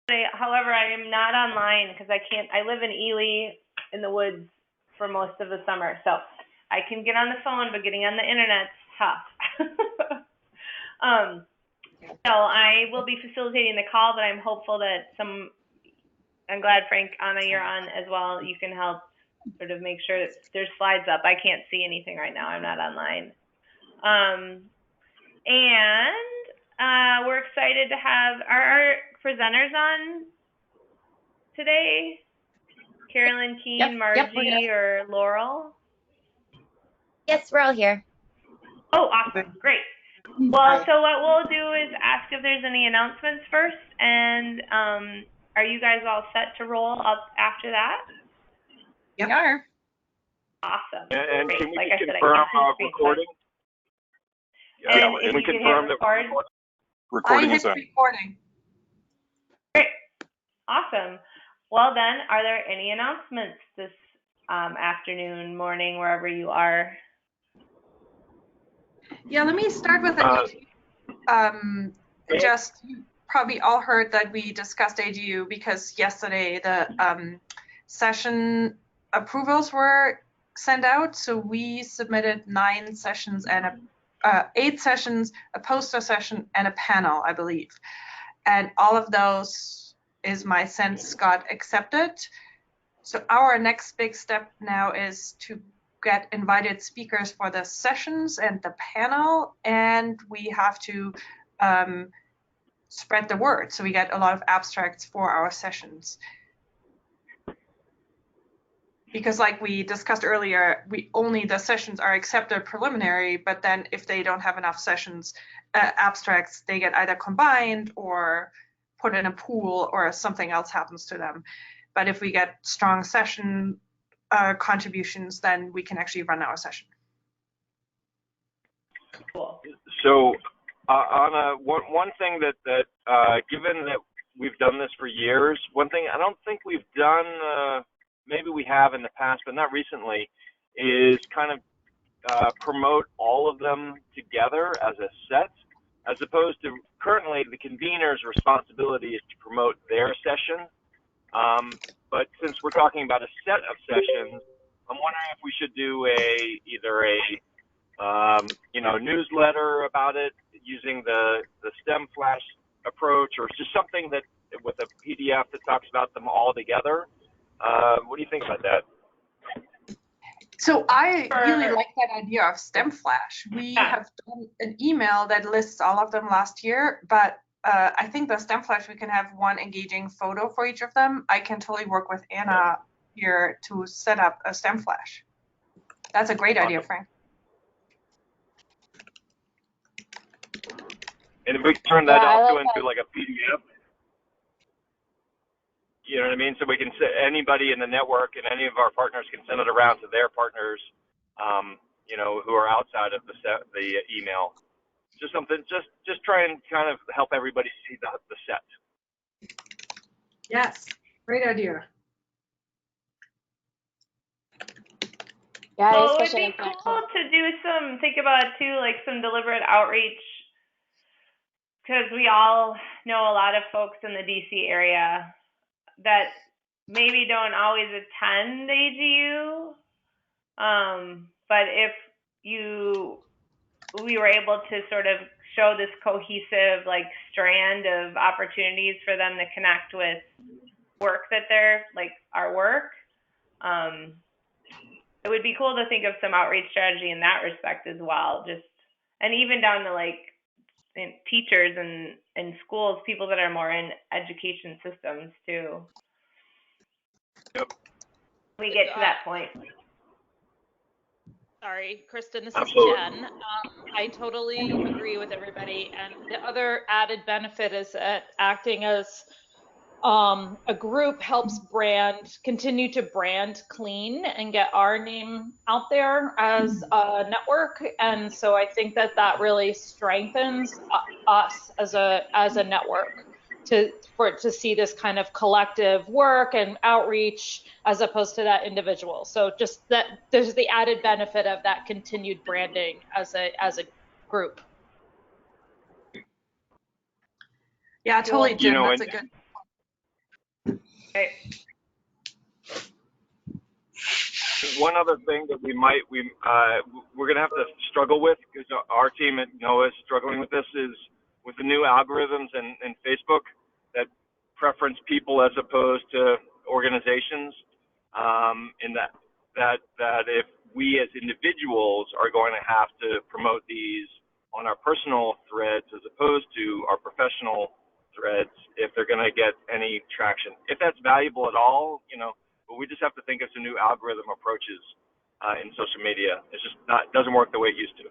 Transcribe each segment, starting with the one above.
However, I am not online because I live in Ely in the woods for most of the summer. So I can get on the phone, but getting on the internet's tough. So I will be facilitating the call, but I'm hopeful that I'm glad, Frank, Anna, you're on as well. You can help sort of make sure that there's slides up. I can't see anything right now. I'm not online. And we're excited to have our presenters on today. Carolyn, Keen, Margie, or Laurel? Yes, we're all here. Oh, awesome. Great. Well, so what we'll do is ask if there's any announcements first, and are you guys all set to roll up after that? Yep. We are. Awesome. And great. Can we like confirm our recording? And if we confirm that recording is on. Recording. Great. Awesome. Well then, are there any announcements this afternoon, morning, wherever you are? Yeah, let me start with just you probably all heard that we discussed AGU because yesterday the session approvals were sent out. So we submitted 9 sessions and 8 sessions, a poster session, and a panel, I believe. And all of those, is my sense, got accepted. So our next big step now is to get invited speakers for the sessions and the panel, and we have to spread the word. So we get a lot of abstracts for our sessions. Because like we discussed earlier, the sessions are accepted preliminary, but then if they don't have enough sessions, abstracts, they get either combined or put in a pool or something else happens to them. But if we get strong session contributions, then we can actually run our session. Cool. So Anna, one thing that given that we've done this for years, one thing I don't think we've done, maybe we have in the past, but not recently, is kind of promote all of them together as a set, as opposed to currently the convener's responsibility is to promote their session. But since we're talking about a set of sessions, I'm wondering if we should do either a newsletter about it using the STEM Flash approach, or just something that with a PDF that talks about them all together. What do you think about that? So I really like that idea of STEM Flash. We have done an email that lists all of them last year, but I think the STEM Flash, we can have one engaging photo for each of them. I can totally work with Anna here to set up a STEM Flash. That's a great idea, Frank. And if we turn that also into like a PDF, you know what I mean? So we can anybody in the network and any of our partners can send it around to their partners, who are outside of the email. Just something, just try and kind of help everybody see the set. Yes, great idea. Yeah, well, it would be cool to do think about it too, like some deliberate outreach, because we all know a lot of folks in the DC area that maybe don't always attend AGU, but if we were able to sort of show this cohesive strand of opportunities for them to connect with work that they're our work, it would be cool to think of some outreach strategy in that respect as well, and even down to teachers and schools, people that are more in education systems too. Yep. We get to that point. Sorry, Kristen, this is Jen. I totally agree with everybody. And the other added benefit is that acting as a group helps continue to brand clean and get our name out there as a network. And so I think that really strengthens us as a network to see this kind of collective work and outreach as opposed to that individual. So just that there's the added benefit of that continued branding as a group. Yeah, totally, Jim. That's a good. Okay. One other thing that we're gonna have to struggle with, because our team at NOAA is struggling with this, is with the new algorithms and Facebook that preference people as opposed to organizations. And that if we as individuals are going to have to promote these on our personal threads as opposed to our professional threads, if they're going to get any traction. If that's valuable at all, but we just have to think of some new algorithm approaches in social media. It's just doesn't work the way it used to.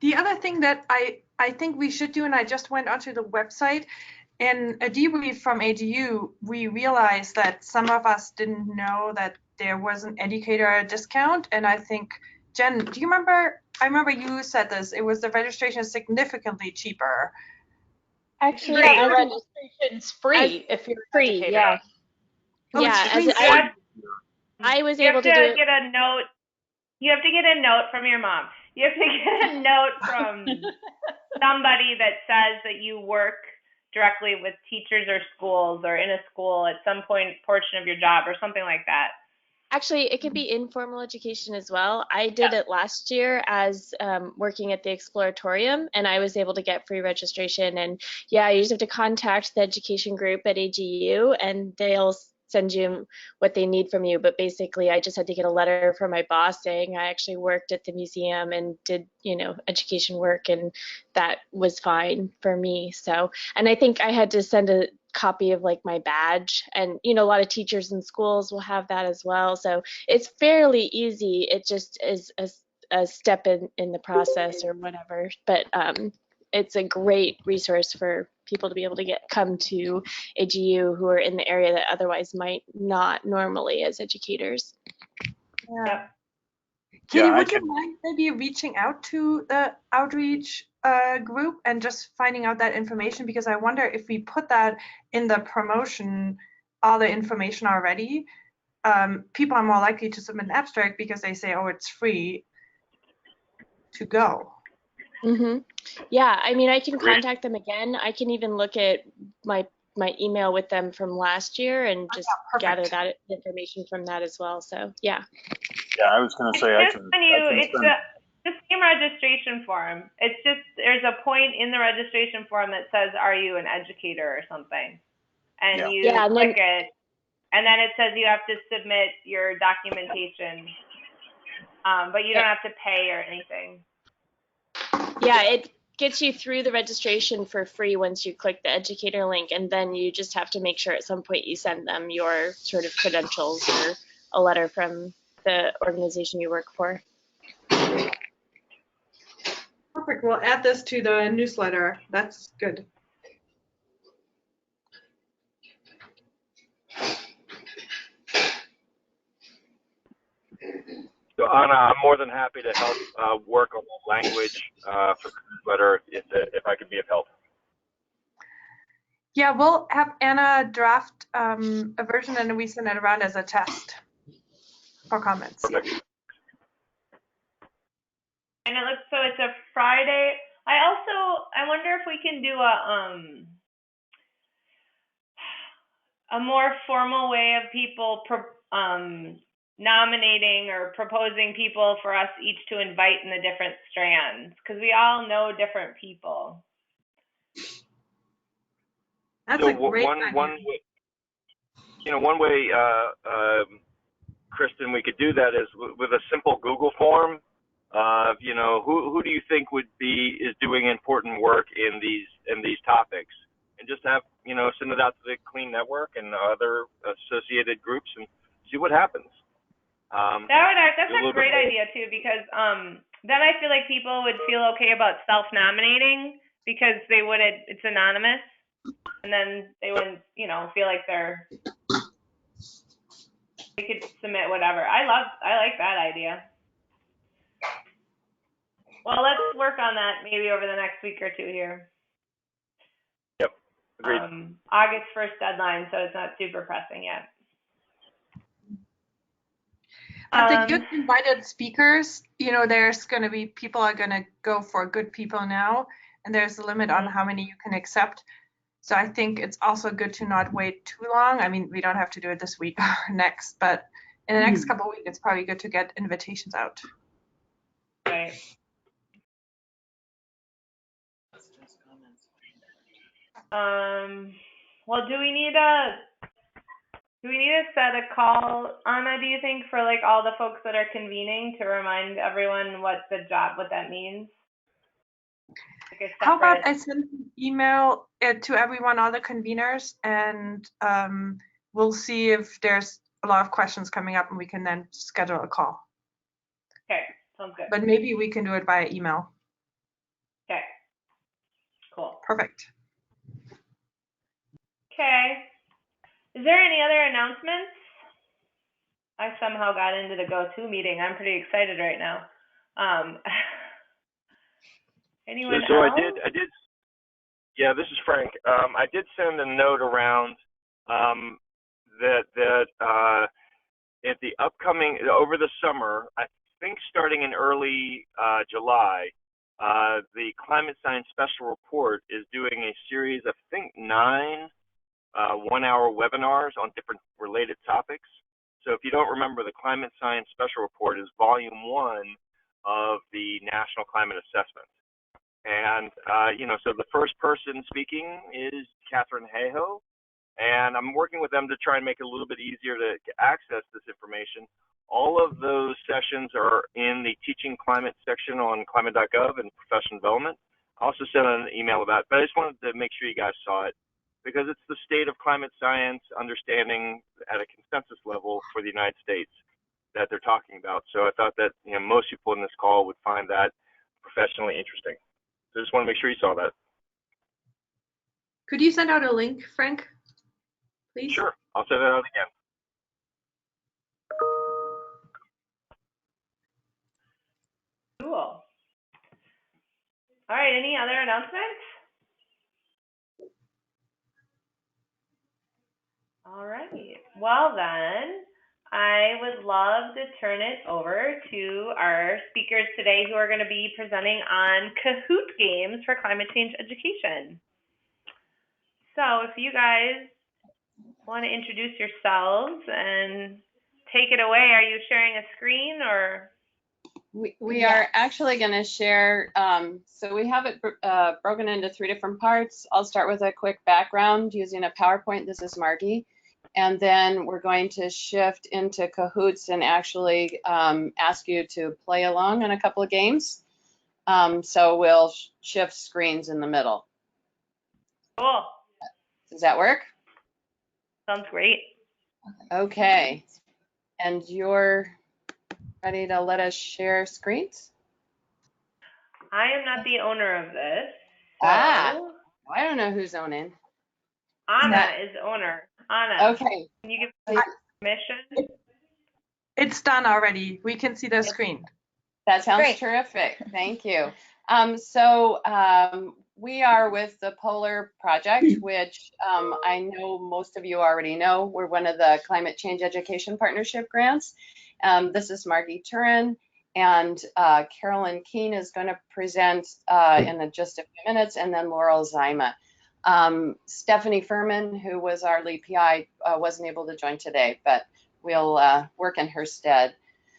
The other thing that I think we should do, and I just went onto the website, in a debrief from AGU, we realized that some of us didn't know that there was an educator discount. And I think, Jen, do you remember? I remember you said this. It was the registration is significantly cheaper. Actually, Yeah, the registration's free if you're an educator. yeah. Oh, Yeah, it's free. I was You able have to to do it. get a note. You have to get a note from your mom. You have to get a note from somebody that says that you work directly with teachers or schools or in a school at some portion of your job or something like that. Actually, it can be informal education as well. I did it last year as working at the Exploratorium, and I was able to get free registration. And yeah, you just have to contact the education group at AGU, and they'll send you what they need from you. But basically, I just had to get a letter from my boss saying I actually worked at the museum and did, education work, and that was fine for me. So, and I think I had to send a copy of like my badge, and a lot of teachers in schools will have that as well, so it's fairly easy. It just is a step in the process or whatever, but it's a great resource for people to be able to come to AGU who are in the area that otherwise might not normally as educators. Yeah. Katie, would you mind maybe reaching out to the outreach group and just finding out that information? Because I wonder if we put that in the promotion, all the information already, people are more likely to submit an abstract because they say, oh, it's free to go. Mm-hmm. Yeah, I mean, I can contact them again. I can even look at my email with them from last year and just gather that information from that as well. So, yeah. Yeah, I was going to say it's the same registration form. It's just there's a point in the registration form that says, "Are you an educator?" or something, and you click it, and then it says you have to submit your documentation, but you don't have to pay or anything. Yeah, it gets you through the registration for free once you click the educator link, and then you just have to make sure at some point you send them your sort of credentials or a letter from the organization you work for. Perfect. We'll add this to the newsletter. That's good. So Anna, I'm more than happy to help work on the language for the newsletter if I could be of help. Yeah, we'll have Anna draft a version and we send it around as a test for comments. Perfect. Yeah. And it looks so it's a Friday. I wonder if we can do a more formal way of people nominating or proposing people for us each to invite in the different strands, because we all know different people. That's a great idea. One way, Kristen, we could do that is with a simple Google form. Who do you think is doing important work in these topics, and just have send it out to the Clean Network and other associated groups and see what happens. That's a great idea too, because then I feel like people would feel okay about self-nominating because it's anonymous, and then they wouldn't feel like they could submit whatever. I like that idea. Well, let's work on that maybe over the next week or two here. Yep, agreed. August 1st deadline, so it's not super pressing yet. But the good invited speakers, you know, there's going to be people are going to go for good people now, and there's a limit on how many you can accept. So I think it's also good to not wait too long. I mean, we don't have to do it this week or next, but in the next couple of weeks, it's probably good to get invitations out. Right. Well, do we need to set a call, Anna, do you think, for like all the folks that are convening to remind everyone what that means? Like How about I send an email to everyone, all the conveners, and we'll see if there's a lot of questions coming up and we can then schedule a call. Okay, sounds good. But maybe we can do it via email. Okay, cool. Perfect. Okay. Is there any other announcements? I somehow got into the go-to meeting. I'm pretty excited right now. Anyone so else? I did. Yeah, this is Frank. I did send a note around that at the upcoming over the summer, I think starting in early July, the Climate Science Special Report is doing a series of, I think, 9 one-hour webinars on different related topics. So if you don't remember, the Climate Science Special Report is volume 1 of the National Climate Assessment. And, you know, so the first person speaking is Catherine Hayhoe, and I'm working with them to try and make it a little bit easier to access this information. All of those sessions are in the Teaching Climate section on climate.gov and professional development. I also sent an email about it, but I just wanted to make sure you guys saw it, because it's the state of climate science understanding at a consensus level for the United States that they're talking about. So I thought that, you know, most people in this call would find that professionally interesting. So I just want to make sure you saw that. Could you send out a link, Frank, please? Sure, I'll send it out again. Cool. All right, any other announcements? All right, well then, I would love to turn it over to our speakers today who are going to be presenting on Kahoot games for climate change education. So if you guys want to introduce yourselves and take it away, are you sharing a screen or? We are actually going to share, so we have it broken into 3 different parts. I'll start with a quick background using a PowerPoint. This is Margie. And then we're going to shift into Kahoots and actually ask you to play along on a couple of games. So we'll shift screens in the middle. Cool. Does that work? Sounds great. Okay. And you're ready to let us share screens? I am not the owner of this. So I don't know who's owning. Anna is owner. Anna. Okay. Can you give me permission? It's done already. We can see the screen. That sounds terrific. Thank you. We are with the Polar Project, which I know most of you already know. We're one of the Climate Change Education Partnership grants. This is Margie Turrin, and Carolyn Keene is going to present in just a few minutes, and then Laurel Zaima. Stephanie Furman, who was our lead PI, wasn't able to join today, but we'll work in her stead.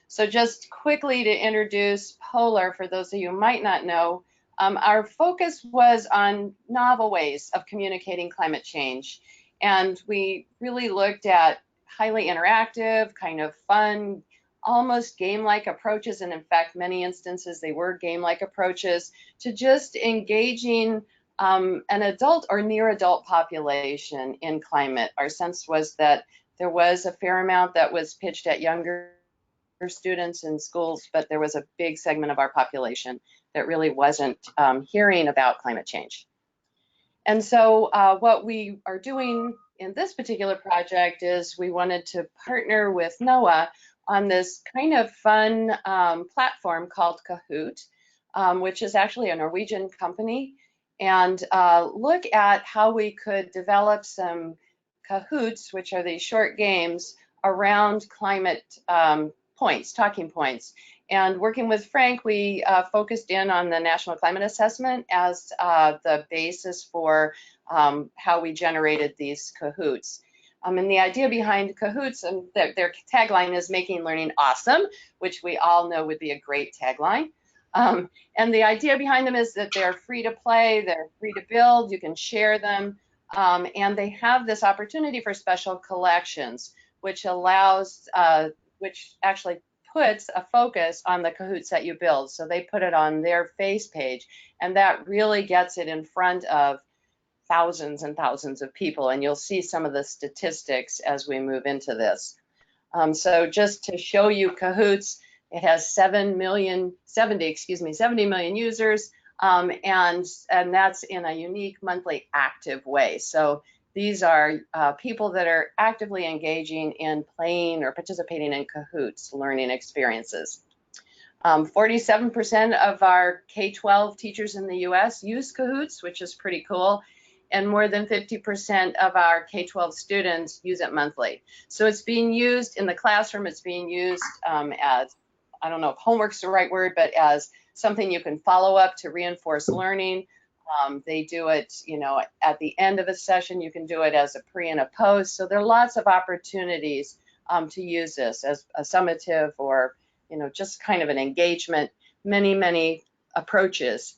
So just quickly to introduce Polar, for those of you who might not know, our focus was on novel ways of communicating climate change. And we really looked at highly interactive, kind of fun, almost game-like approaches. And in fact, many instances, they were game-like approaches to just engaging an adult or near adult population in climate. Our sense was that there was a fair amount that was pitched at younger students in schools, but there was a big segment of our population that really wasn't hearing about climate change. And so what we are doing in this particular project is we wanted to partner with NOAA on this kind of fun platform called Kahoot, which is actually a Norwegian company, and look at how we could develop some Kahoots, which are these short games around climate points, talking points. And working with Frank, we focused in on the National Climate Assessment as the basis for how we generated these Kahoots. And the idea behind Kahoots, and their tagline is making learning awesome, which we all know would be a great tagline. And the idea behind them is that they're free to play, they're free to build, you can share them, and they have this opportunity for special collections, which allows, which actually puts a focus on the Kahoots that you build. So they put it on their face page, and that really gets it in front of thousands and thousands of people, and you'll see some of the statistics as we move into this. So just to show you Kahoots, it has 70 million users, and that's in a unique monthly active way. So these are people that are actively engaging in playing or participating in Kahoots learning experiences. 47% of our K-12 teachers in the US use Kahoots, which is pretty cool. And more than 50% of our K-12 students use it monthly. So it's being used in the classroom. It's being used as, I don't know if homework's the right word, but as something you can follow up to reinforce learning. They do it, you know, at the end of a session. You can do it as a pre and a post. So there are lots of opportunities to use this as a summative or, you know, just kind of an engagement, many approaches.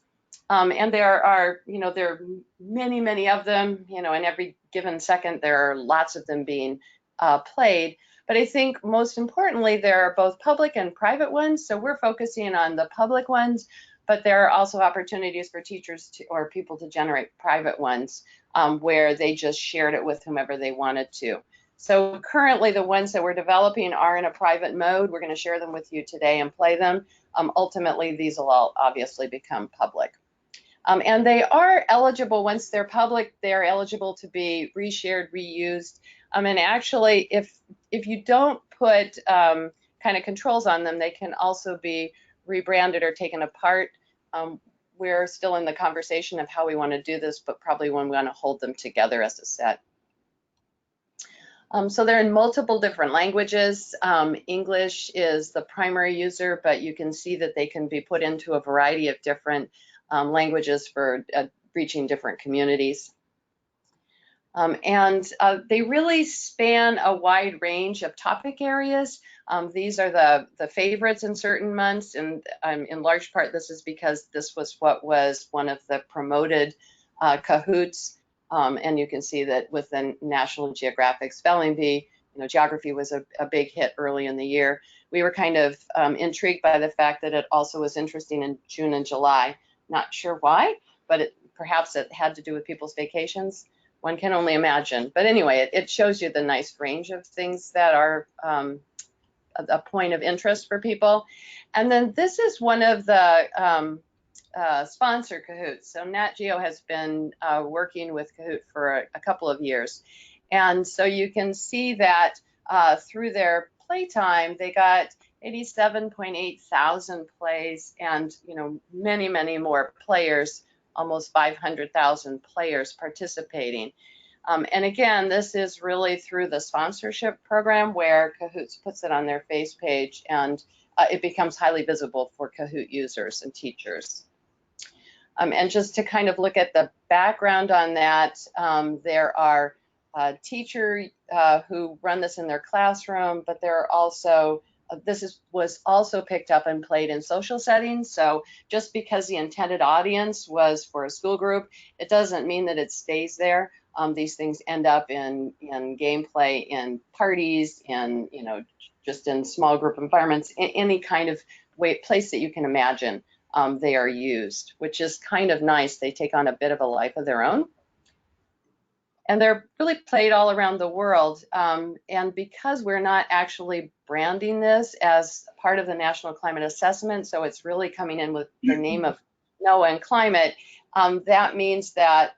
And there are, you know, there are many of them, you know, in every given second, there are lots of them being played. But I think most importantly, there are both public and private ones. So we're focusing on the public ones, but there are also opportunities for teachers to, or people to generate private ones where they just shared it with whomever they wanted to. So currently the ones that we're developing are in a private mode. We're going to share them with you today and play them. Ultimately, these will all obviously become public. And they are eligible, once they're public, they're eligible to be reshared, reused. And actually, if you don't put kind of controls on them, they can also be rebranded or taken apart. We're still in the conversation of how we want to do this, but probably when we want to hold them together as a set. So they're in multiple different languages. English is the primary user, but you can see that they can be put into a variety of different languages for reaching different communities. And they really span a wide range of topic areas. These are the favorites in certain months, and in large part this is because this was what was one of the promoted Kahoots. And you can see that with the National Geographic Spelling Bee, you know, geography was a big hit early in the year. We were kind of intrigued by the fact that it also was interesting in June and July. Not sure why, but perhaps it had to do with people's vacations. One can only imagine. But anyway, it shows you the nice range of things that are a point of interest for people. And then this is one of the sponsor Kahoots. So Nat Geo has been working with Kahoot for a couple of years. And so you can see that through their playtime, they got 87.8 thousand plays and, you know, many more players, almost 500,000 players participating. And again, this is really through the sponsorship program where Kahoots puts it on their face page, and it becomes highly visible for Kahoot users and teachers. And just to kind of look at the background on that, there are teachers who run this in their classroom, but there are also, was also picked up and played in social settings. So just because the intended audience was for a school group, it doesn't mean that it stays there. These things end up in gameplay, in parties, in, you know, just in small group environments, in any kind of place that you can imagine. They are used, which is kind of nice. They take on a bit of a life of their own. And they're really played all around the world. And because we're not actually branding this as part of the National Climate Assessment, so it's really coming in with the name of NOAA and climate, that means that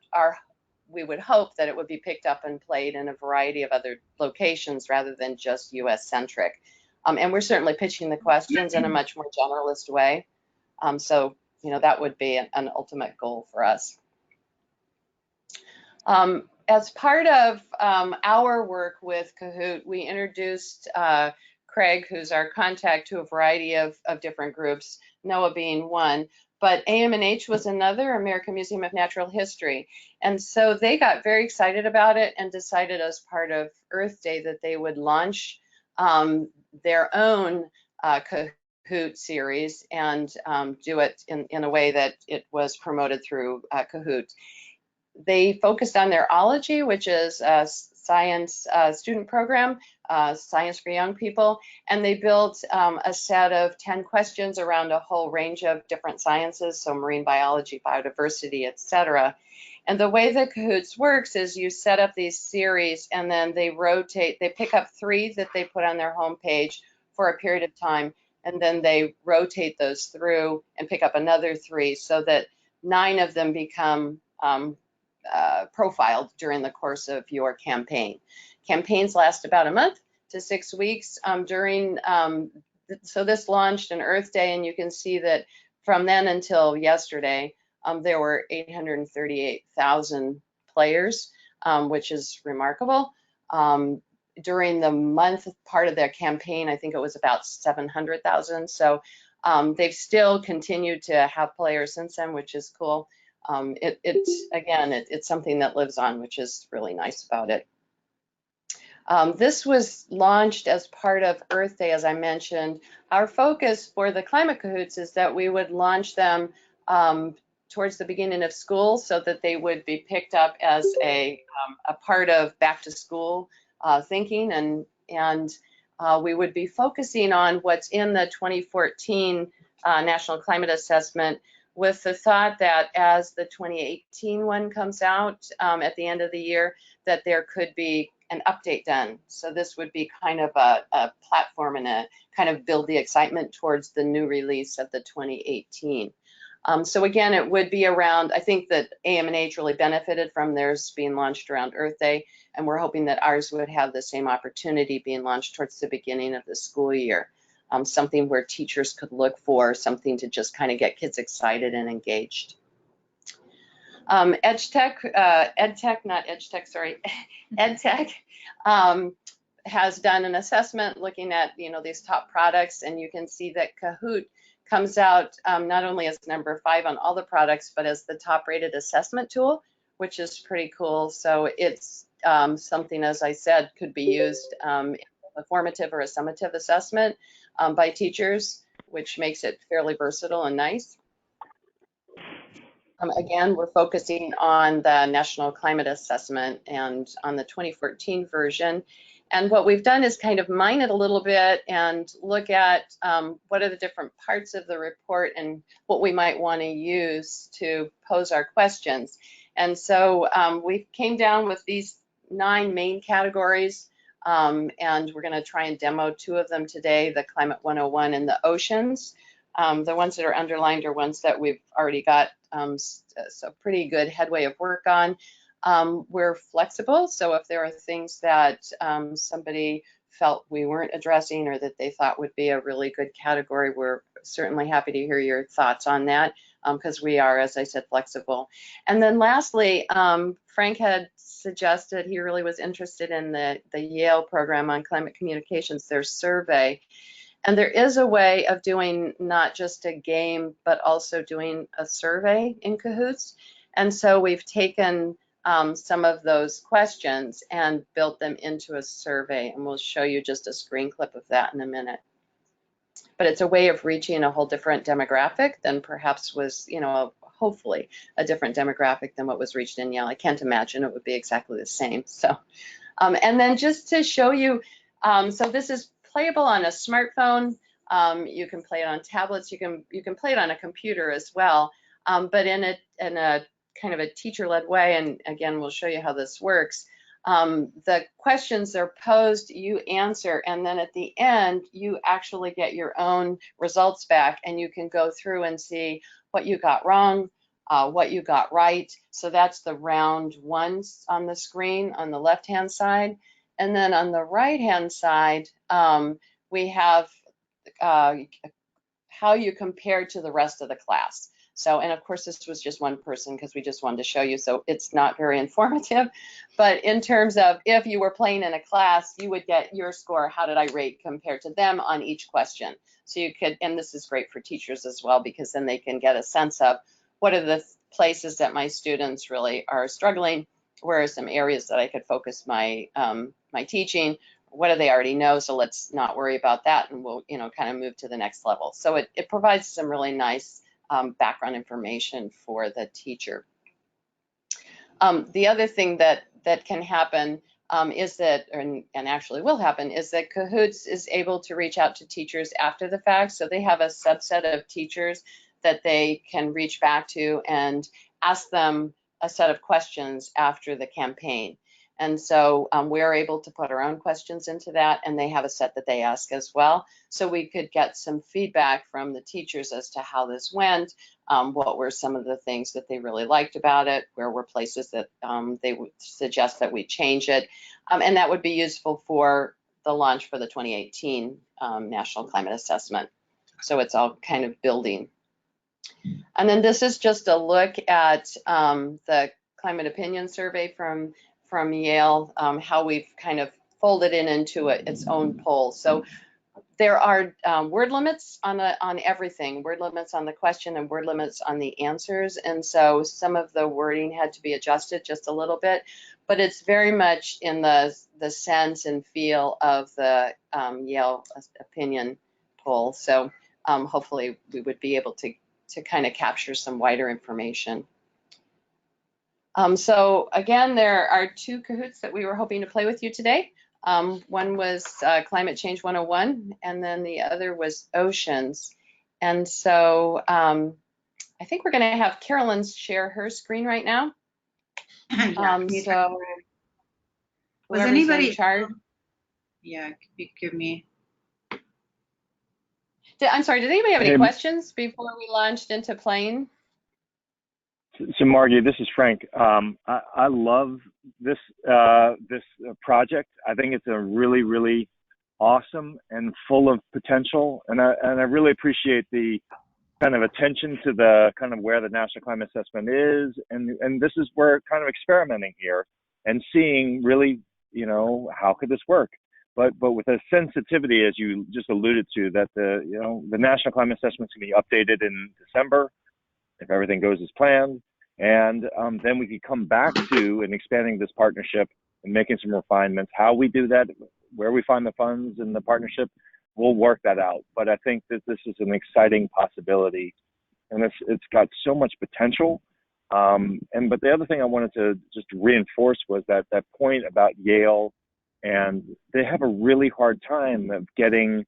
we would hope that it would be picked up and played in a variety of other locations rather than just US-centric. And we're certainly pitching the questions in a much more generalist way. So, you know, that would be an ultimate goal for us. As part of our work with Kahoot, we introduced Craig, who's our contact to a variety of different groups, NOAA being one. But AMNH was another, American Museum of Natural History. And so they got very excited about it and decided as part of Earth Day that they would launch their own Kahoot series and do it in a way that it was promoted through Kahoot. They focused on their ology, which is a science student program, science for young people, and they built a set of 10 questions around a whole range of different sciences, so marine biology, biodiversity, etc. And the way that Kahoots works is you set up these series and then they rotate, they pick up 3 that they put on their homepage for a period of time, and then they rotate those through and pick up another 3 so that 9 of them become profiled during the course of your campaign. Campaigns last about a month to 6 weeks. So this launched on Earth Day, and you can see that from then until yesterday, there were 838,000 players, which is remarkable. During the month part of their campaign, I think it was about 700,000. So they've still continued to have players since then, which is cool. It's something that lives on, which is really nice about it. This was launched as part of Earth Day, as I mentioned. Our focus for the Climate Kahoots is that we would launch them towards the beginning of school so that they would be picked up as a part of back to school thinking, and we would be focusing on what's in the 2014 National Climate Assessment, with the thought that as the 2018 one comes out at the end of the year, that there could be an update done. So this would be kind of a platform and a kind of build the excitement towards the new release of the 2018. So again, it would be around, I think that AMNH really benefited from theirs being launched around Earth Day, and we're hoping that ours would have the same opportunity being launched towards the beginning of the school year. Something where teachers could look for, something to just kind of get kids excited and engaged. EdTech has done an assessment looking at these top products, and you can see that Kahoot comes out not only as number 5 on all the products, but as the top rated assessment tool, which is pretty cool. So it's something, as I said, could be used in a formative or a summative assessment by teachers, which makes it fairly versatile and nice. Again, we're focusing on the National Climate Assessment and on the 2014 version. And what we've done is kind of mine it a little bit and look at what are the different parts of the report and what we might want to use to pose our questions. And so we came down with these 9 main categories, and we're going to try and demo 2 of them today, the Climate 101 and the oceans. The ones that are underlined are ones that we've already got so pretty good headway of work on. We're flexible, so if there are things that somebody felt we weren't addressing or that they thought would be a really good category, we're certainly happy to hear your thoughts on that, because we are, as I said, flexible. And then lastly, Frank had suggested he really was interested in the Yale program on climate communications, their survey. And there is a way of doing not just a game, but also doing a survey in Kahoots. And so we've taken some of those questions and built them into a survey, and we'll show you just a screen clip of that in a minute. But it's a way of reaching a whole different demographic than perhaps was, hopefully a different demographic than what was reached in Yale. I can't imagine it would be exactly the same. So, and then just to show you, so this is playable on a smartphone. You can play it on tablets. You can play it on a computer as well. But in a kind of a teacher-led way, and again, we'll show you how this works. The questions are posed, you answer, and then at the end, you actually get your own results back, and you can go through and see what you got wrong, what you got right. So that's the round 1s on the screen on the left-hand side. And then on the right-hand side, we have how you compare to the rest of the class. So, and of course, this was just one person because we just wanted to show you, so it's not very informative. But in terms of if you were playing in a class, you would get your score, how did I rate compared to them on each question. So you could, and this is great for teachers as well, because then they can get a sense of what are the places that my students really are struggling, where are some areas that I could focus my my teaching, what do they already know, so let's not worry about that, and we'll, you know, kind of move to the next level. So it provides some really nice background information for the teacher. The other thing that can happen is that, and actually will happen, is that Kahoots is able to reach out to teachers after the fact. So they have a subset of teachers that they can reach back to and ask them a set of questions after the campaign. And so we're able to put our own questions into that, and they have a set that they ask as well. So we could get some feedback from the teachers as to how this went, what were some of the things that they really liked about it, where were places that they would suggest that we change it. And that would be useful for the launch for the 2018 National Climate Assessment. So it's all kind of building. And then this is just a look at the Climate Opinion Survey from Yale, how we've kind of folded it into its own poll. So there are word limits on everything, word limits on the question and word limits on the answers. And so some of the wording had to be adjusted just a little bit, but it's very much in the sense and feel of the Yale opinion poll. So hopefully we would be able to kind of capture some wider information. So again, there are two Kahoots that we were hoping to play with you today. One was Climate Change 101, and then the other was Oceans. And so I think we're going to have Carolyn share her screen right now. So was anybody in charge? Yeah, give me. I'm sorry, did anybody have any questions before we launched into playing? So Margie, this is Frank. I love this this project. I think it's a really, really awesome and full of potential, and I really appreciate the kind of attention to the kind of where the National Climate Assessment is, and this is where kind of experimenting here and seeing really, you know, how could this work, but with a sensitivity, as you just alluded to, that the National Climate Assessment is going to be updated in December if everything goes as planned. And then we could come back to and expanding this partnership and making some refinements. How we do that, where we find the funds in the partnership, we'll work that out. But I think that this is an exciting possibility, and it's got so much potential. But the other thing I wanted to just reinforce was that point about Yale, and they have a really hard time of getting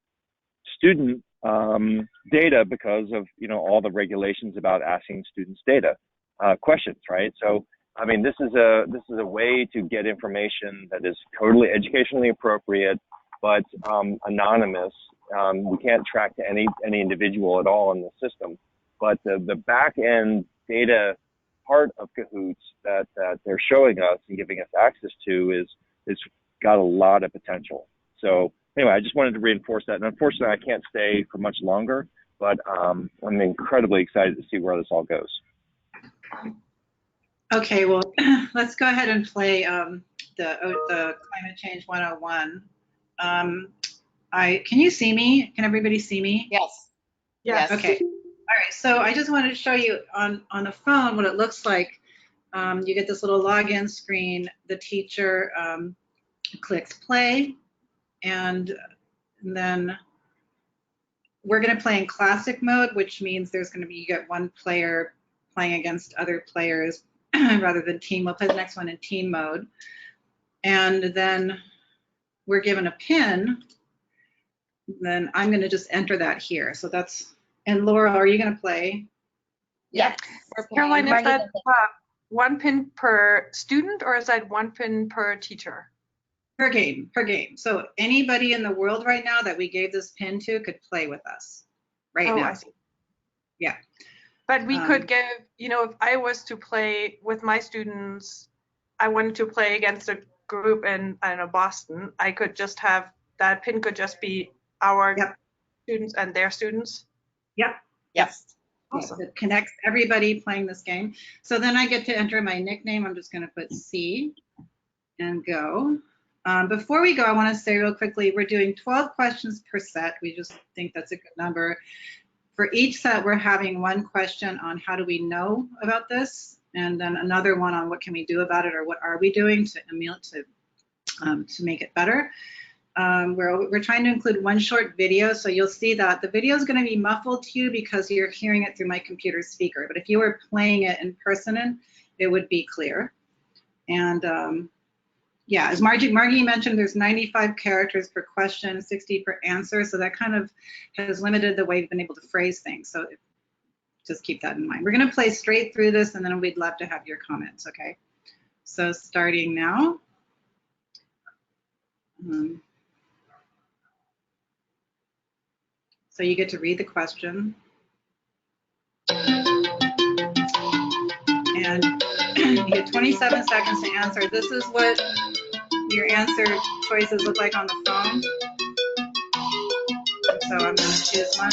student data because of all the regulations about asking students data. Questions, right? So, I mean, this is a way to get information that is totally educationally appropriate, but anonymous. We can't track to any individual at all in the system. But the back end data part of Kahoots that they're showing us and giving us access to is got a lot of potential. So anyway, I just wanted to reinforce that. And unfortunately, I can't stay for much longer, but I'm incredibly excited to see where this all goes. Okay, well, let's go ahead and play the Climate Change 101. Can you see me? Can everybody see me? Yes. Yes. Okay. All right. So I just wanted to show you on the phone what it looks like. You get this little login screen. The teacher clicks play, and then we're going to play in classic mode, which means there's going to be, you get one player playing against other players rather than team. We'll play the next one in team mode. And then we're given a pin. Then I'm going to just enter that here. So that's, and Laurel, are you going to play? Yes. Caroline, is that one pin per student, or is that one pin per teacher? Per game. So anybody in the world right now that we gave this pin to could play with us now. I see. Yeah. But we could give, if I was to play with my students, I wanted to play against a group in, I don't know, Boston, I could just have, that pin could just be our students and their students? Yep. Yes. Awesome. That connects everybody playing this game. So then I get to enter my nickname. I'm just going to put C and go. Before we go, I want to say real quickly, we're doing 12 questions per set. We just think that's a good number. For each set, we're having one question on how do we know about this, and then another one on what can we do about it, or what are we doing to make it better. We're trying to include one short video, so you'll see that the video is going to be muffled to you because you're hearing it through my computer speaker. But if you were playing it in person, it would be clear. And yeah, as Margie mentioned, there's 95 characters per question, 60 per answer, so that kind of has limited the way we've been able to phrase things. So just keep that in mind. We're going to play straight through this, and then we'd love to have your comments. Okay, so starting now. So you get to read the question. And you get 27 seconds to answer. This is what your answer choices look like on the phone. So I'm going to choose one.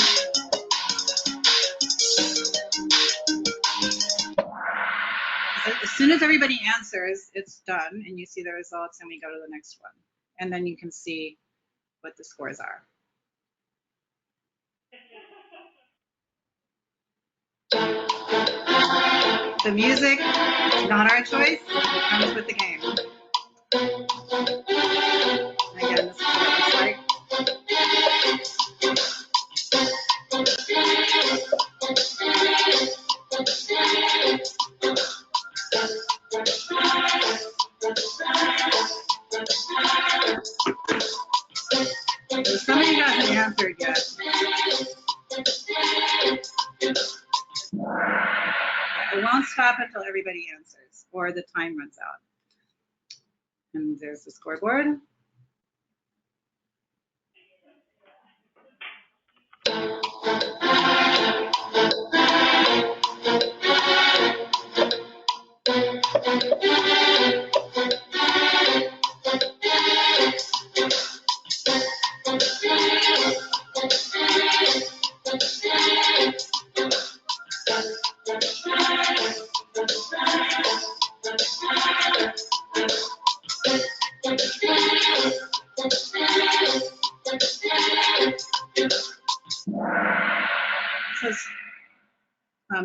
As soon as everybody answers, it's done, and you see the results, and we go to the next one. And then you can see what the scores are. The music is not our choice, it comes with the game. Again, this is what it looks like. So somebody hasn't answered yet. It won't stop until everybody answers or the time runs out. And there's the scoreboard.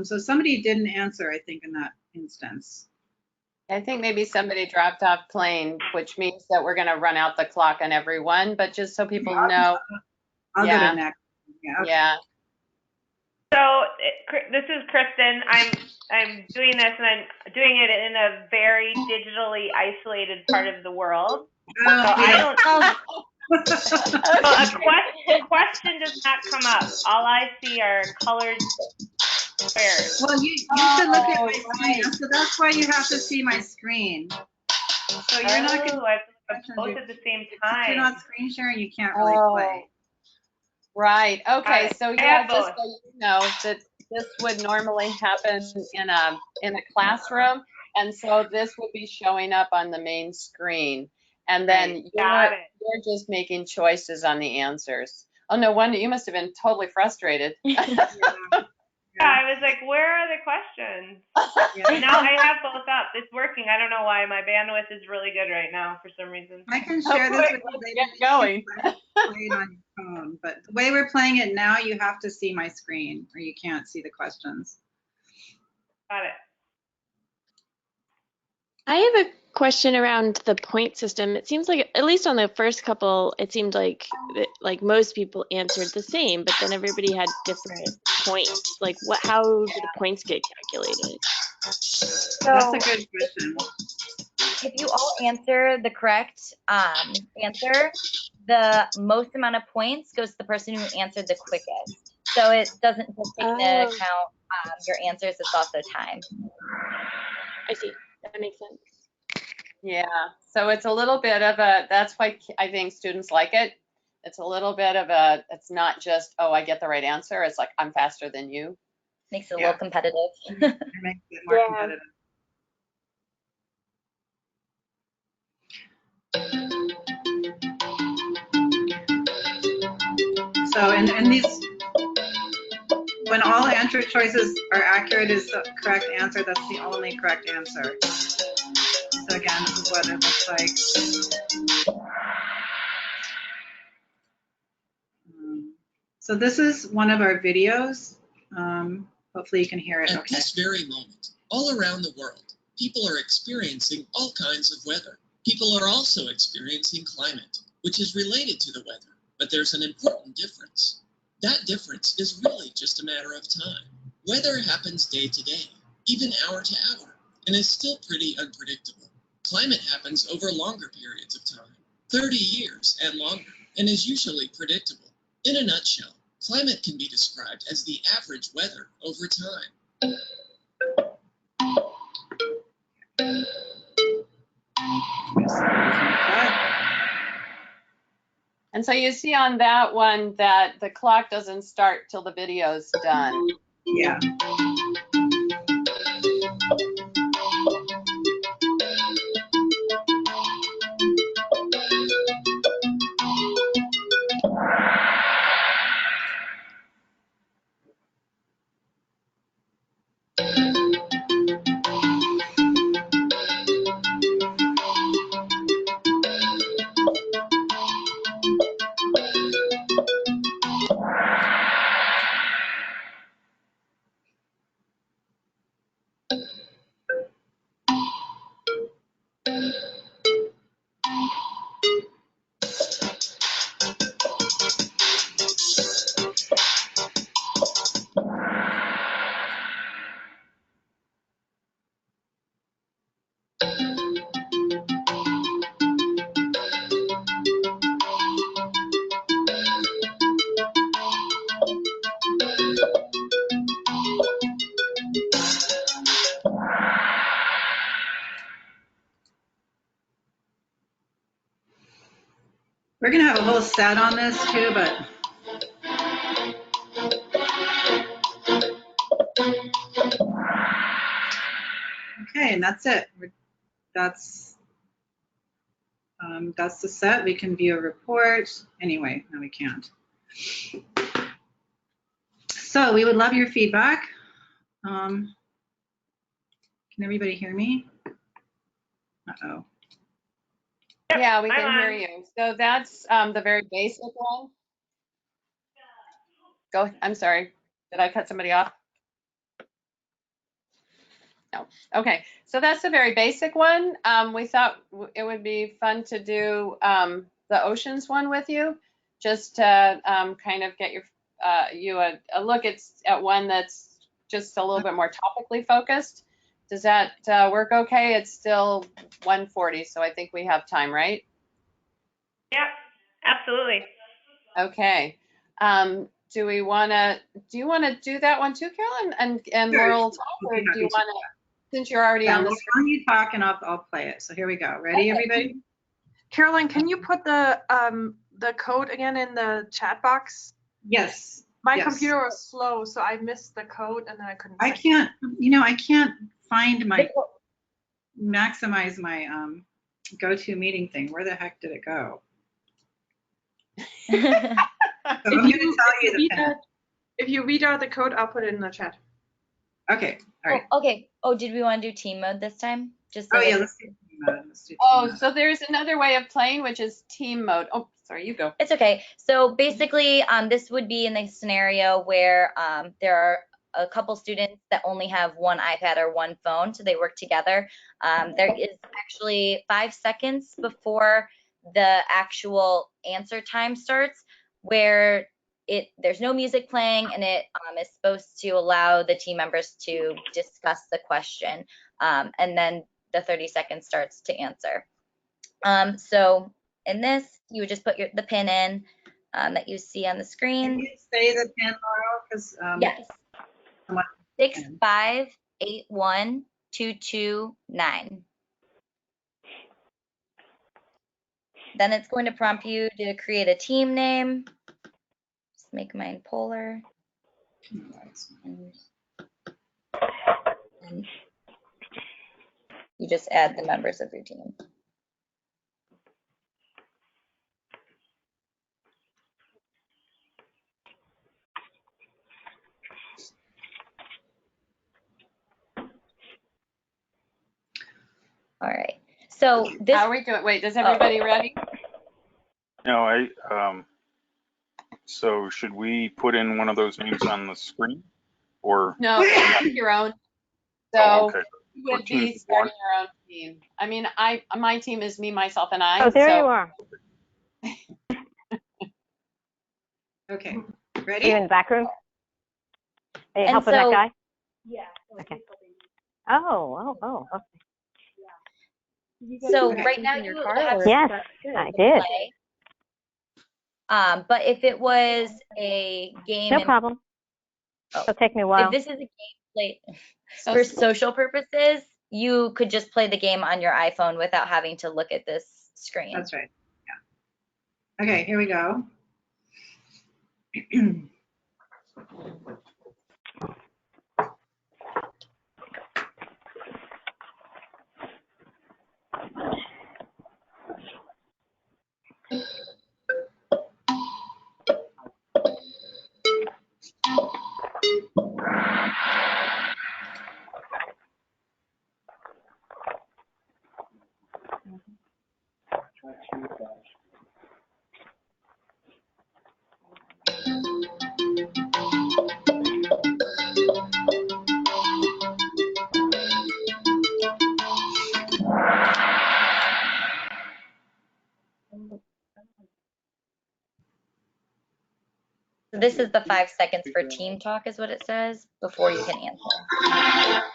So somebody didn't answer, I think, in that instance. I think maybe somebody dropped off playing, which means that we're going to run out the clock on everyone, but just so people know. I'll go to next. Yeah. Okay. Yeah. So this is Kristen. I'm doing this, and I'm doing it in a very digitally isolated part of the world. So I don't. So a question does not come up. All I see are colored squares. Well, you should look at my screen. So that's why you have to see my screen. So you're not going to both at the same time. If you're not screen sharing, you can't really play. Right. Okay. So yeah, just so you know that this would normally happen in a classroom, and so this would be showing up on the main screen, and then you're just making choices on the answers. Oh, no wonder you must have been totally frustrated. Yeah, I was like, where are the questions? Yeah. Now I have both up. It's working. I don't know why. My bandwidth is really good right now for some reason. I can share this with you. Get going. Play it on your phone, but the way we're playing it now, you have to see my screen, or you can't see the questions. Got it. I have a question around the point system. It seems like, at least on the first couple, it seemed like most people answered the same, but then everybody had different points. Like, how do the points get calculated? So, that's a good question. If you all answer the correct answer, the most amount of points goes to the person who answered the quickest. So it doesn't just take into account your answers, it's also time. I see. That makes sense. Yeah, so it's a little bit of that's why I think students like it. It's a little bit of it's not just, oh, I get the right answer. It's like, I'm faster than you. Makes it a little competitive. It makes it more competitive. So, and when all answer choices are accurate is the correct answer, that's the only correct answer. So again, this is what it looks like. So this is one of our videos. Hopefully you can hear it. At this very moment, all around the world, people are experiencing all kinds of weather. People are also experiencing climate, which is related to the weather, but there's an important difference. That difference is really just a matter of time. Weather happens day to day, even hour to hour, and is still pretty unpredictable. Climate happens over longer periods of time, 30 years and longer, and is usually predictable. In a nutshell, climate can be described as the average weather over time. And so you see on that one that the clock doesn't start till the video's done. Yeah. We're gonna have a whole set on this too, but okay, and that's it. That's the set. We can view a report. Anyway, no, we can't. So we would love your feedback. Can everybody hear me? Uh-oh. Yeah, we can hear you. So that's the very basic one. Go, I'm sorry. Did I cut somebody off? No. Okay, so that's the very basic one. We thought it would be fun to do the oceans one with you, just to kind of get you a look at one that's just a little bit more topically focused. Does that work okay? It's still 1:40, so I think we have time, right? Yeah, absolutely. Okay. Do you want to do that one too, Carolyn? And Sure. Laurel talk, or do you want to, since you're already on the screen? Why don't you talk and I'll play it. So here we go. Ready, everybody? Carolyn, can you put the code again in the chat box? Yes. My yes. computer was slow, so I missed the code and then I couldn't. I can't find my, maximize my go-to meeting thing. Where the heck did it go? So I'm going to tell you the pin. If you read out the code, I'll put it in the chat. Okay. All right. Oh, okay. Oh, did we want to do team mode this time? Just so yeah, let's do team mode. Oh, so there's another way of playing, which is team mode. Oh, sorry, you go. It's okay. So basically, this would be in the scenario where there are a couple students that only have one iPad or one phone, so they work together. There is actually 5 seconds before the actual answer time starts where there's no music playing, and it is supposed to allow the team members to discuss the question, and then the 30 seconds starts to answer. So in this, you would just put the pin in that you see on the screen. Can you say the pin, Laurel? Because yes, 6581229. Then it's going to prompt you to create a team name. Just make mine polar. And you just add the members of your team. All right. So this. How are we doing? Wait, is everybody ready? No, so should we put in one of those names on the screen, or? No, your own. So Oh, okay. you would be starting your own team. I mean, my team is me, myself, and I. Oh, there you are. Okay, Are ready? you in the back room? Are you And helping that so- guy? Yeah. Okay. Oh, okay. So right now you have Yes, I did. play. But if it was a game, No problem. It'll take me a if while. this is a game play for social purposes, you could just play the game on your iPhone without having to look at this screen. That's right. Yeah. Okay, here we go. So this is the 5 seconds for team talk is what it says before you can answer.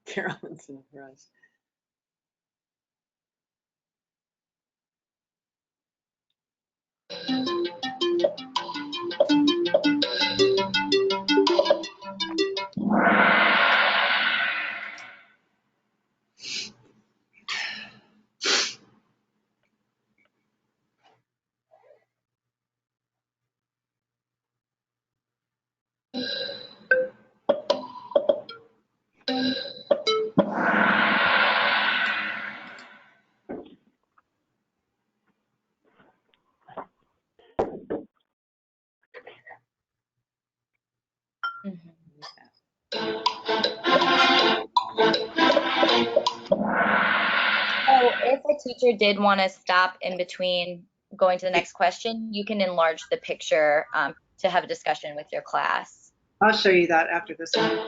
Carolyn's in a rush. So if a teacher did want to stop in between going to the next question, you can enlarge the picture to have a discussion with your class. I'll show you that after this one.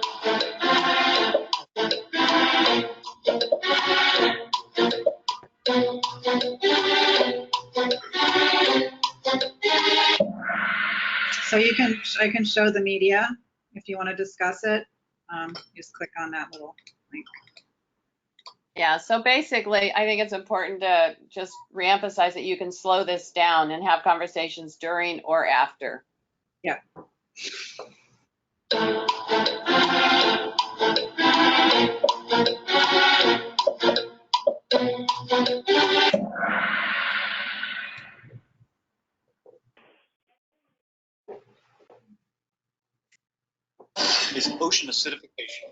So I can show the media if you want to discuss it. Just click on that little link. Yeah, so basically, I think it's important to just reemphasize that you can slow this down and have conversations during or after. Yeah. Is ocean acidification.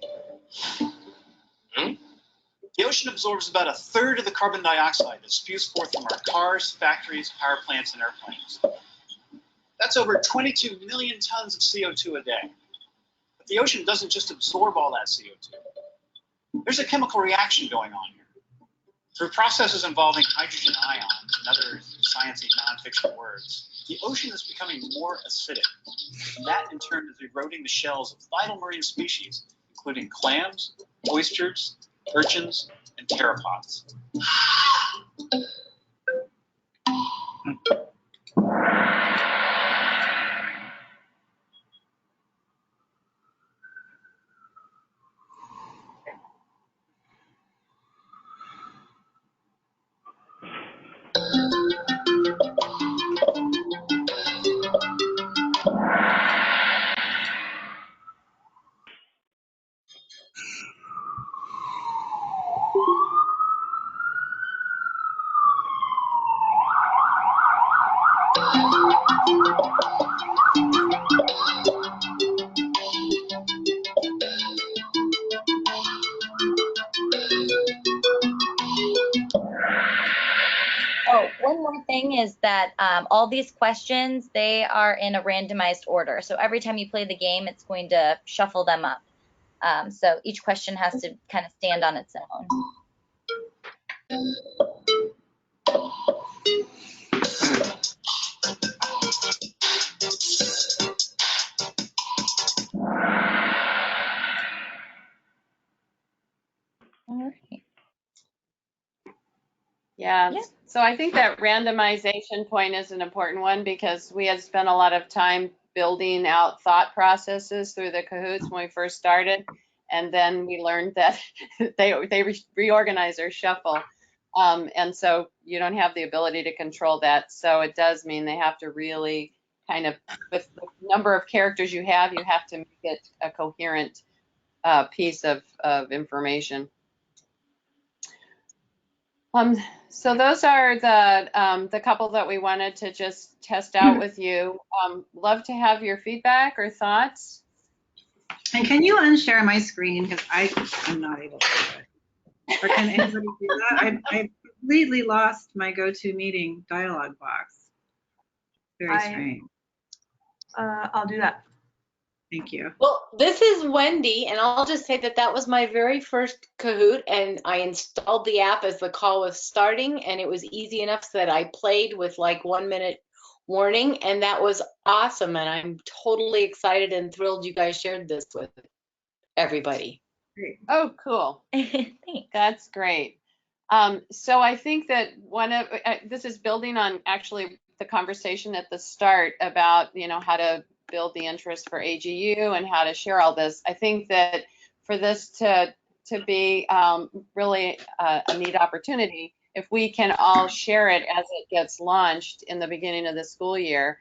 The ocean absorbs about 1/3 of the carbon dioxide that spews forth from our cars, factories, power plants, and airplanes. That's over 22 million tons of CO2 a day. But the ocean doesn't just absorb all that CO2. There's a chemical reaction going on here. Through processes involving hydrogen ions and other sciencey nonfiction words, the ocean is becoming more acidic. And that, in turn, is eroding the shells of vital marine species, including clams, oysters, urchins, and pteropods. Oh, one more thing is that all these questions, they are in a randomized order. So every time you play the game, it's going to shuffle them up. So each question has to kind of stand on its own. All right. Yeah. So I think that randomization point is an important one because we had spent a lot of time building out thought processes through the Kahoots when we first started. And then we learned that they reorganize or shuffle. And so you don't have the ability to control that. So it does mean they have to really kind of, with the number of characters you have to make it a coherent piece of information. So those are the couple that we wanted to just test out with you. Love to have your feedback or thoughts. And can you unshare my screen? Because I'm not able to do it. Or can anybody do that? I completely lost my GoToMeeting dialog box. Very strange. I'll do that. Thank you. Well, this is Wendy, and I'll just say that that was my very first Kahoot, and I installed the app as the call was starting, and it was easy enough so that I played with like 1 minute warning, and that was awesome, and I'm totally excited and thrilled you guys shared this with everybody. Great. Oh, cool. Thanks. That's great. So I think that this is building on actually the conversation at the start about, how to build the interest for AGU and how to share all this. I think that for this to be really a neat opportunity, if we can all share it as it gets launched in the beginning of the school year,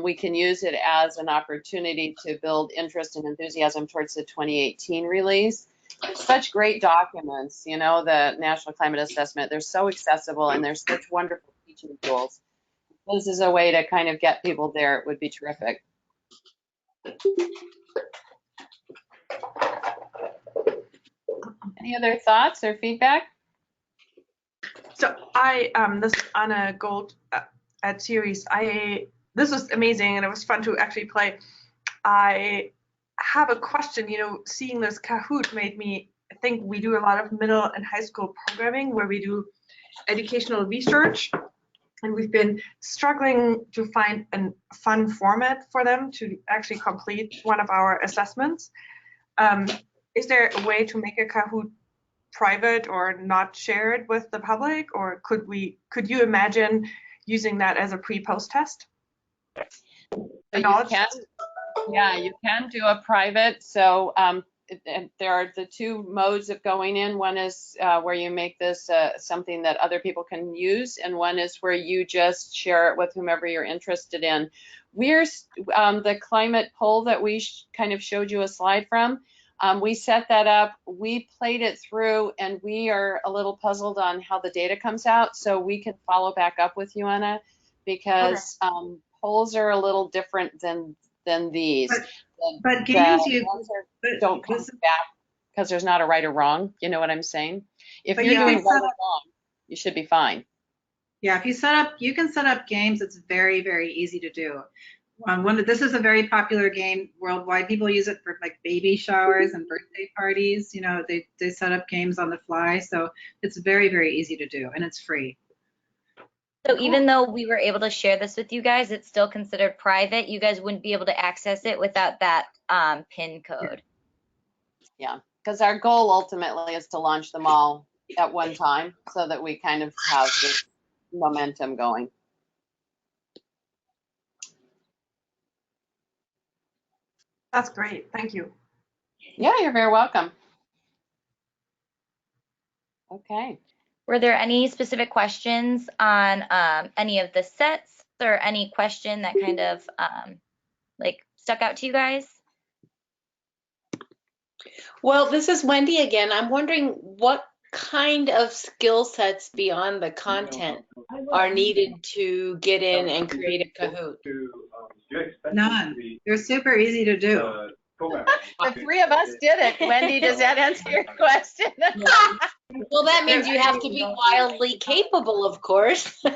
we can use it as an opportunity to build interest and enthusiasm towards the 2018 release. It's such great documents, the National Climate Assessment. They're so accessible and they're such wonderful teaching tools. This is a way to kind of get people there. It would be terrific. Any other thoughts or feedback? So this on a gold at series, this was amazing and it was fun to actually play. I have a question. Seeing this Kahoot made me think we do a lot of middle and high school programming where we do educational research, and we've been struggling to find a fun format for them to actually complete one of our assessments. Is there a way to make a Kahoot private or not shared with the public, or could you imagine using that as a pre-post test? You can do a private. So there are the two modes of going in. One is where you make this something that other people can use, and one is where you just share it with whomever you're interested in. We're the climate poll that we kind of showed you a slide from. We set that up, we played it through, and we are a little puzzled on how the data comes out, so we can follow back up with you, Anna, because polls are a little different than these. But games don't come back because there's not a right or wrong. You know what I'm saying? If you're doing right or wrong, you should be fine. Yeah, if you can set up games. It's very, very easy to do. This is a very popular game worldwide. People use it for like baby showers and birthday parties. They set up games on the fly. So it's very, very easy to do, and it's free. So even though we were able to share this with you guys, it's still considered private. You guys wouldn't be able to access it without that PIN code. Yeah, because our goal ultimately is to launch them all at one time so that we kind of have this momentum going. That's great. Thank you. Yeah, you're very welcome. Okay. Were there any specific questions on any of the sets, or any question that kind of stuck out to you guys? Well, this is Wendy again. I'm wondering what kind of skill sets beyond the content are needed to get in and create a Kahoot? None. They're super easy to do. The three of us did it. Wendy, does that answer your question? Well, that means you have to be wildly capable, of course. You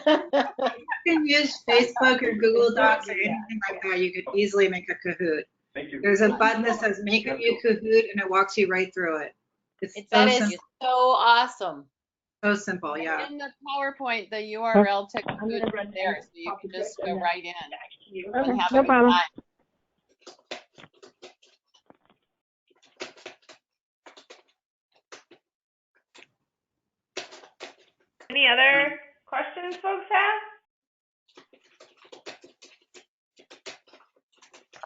can use Facebook or Google Docs or anything like that. You could easily make a Kahoot. Thank you. There's a button that says make a new Kahoot and it walks you right through it. It's That so is simple. so awesome. So simple, yeah. In the PowerPoint, the URL to Kahoot right there, so you can just go right in Okay, and have no a good problem. time. Any other questions folks have?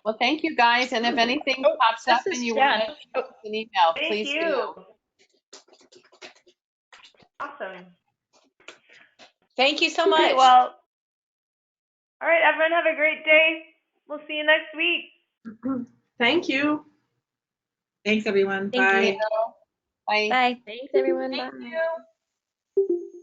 Well, thank you guys, and if anything pops up and you want to shoot us an email, Thank please you. do. Awesome. Thank you so Okay, much. well, all right, everyone have a great day. We'll see you next week. Thank you. Thanks, everyone. Thank Bye. you. Bye. Bye. Thanks, everyone. Thank Bye. you.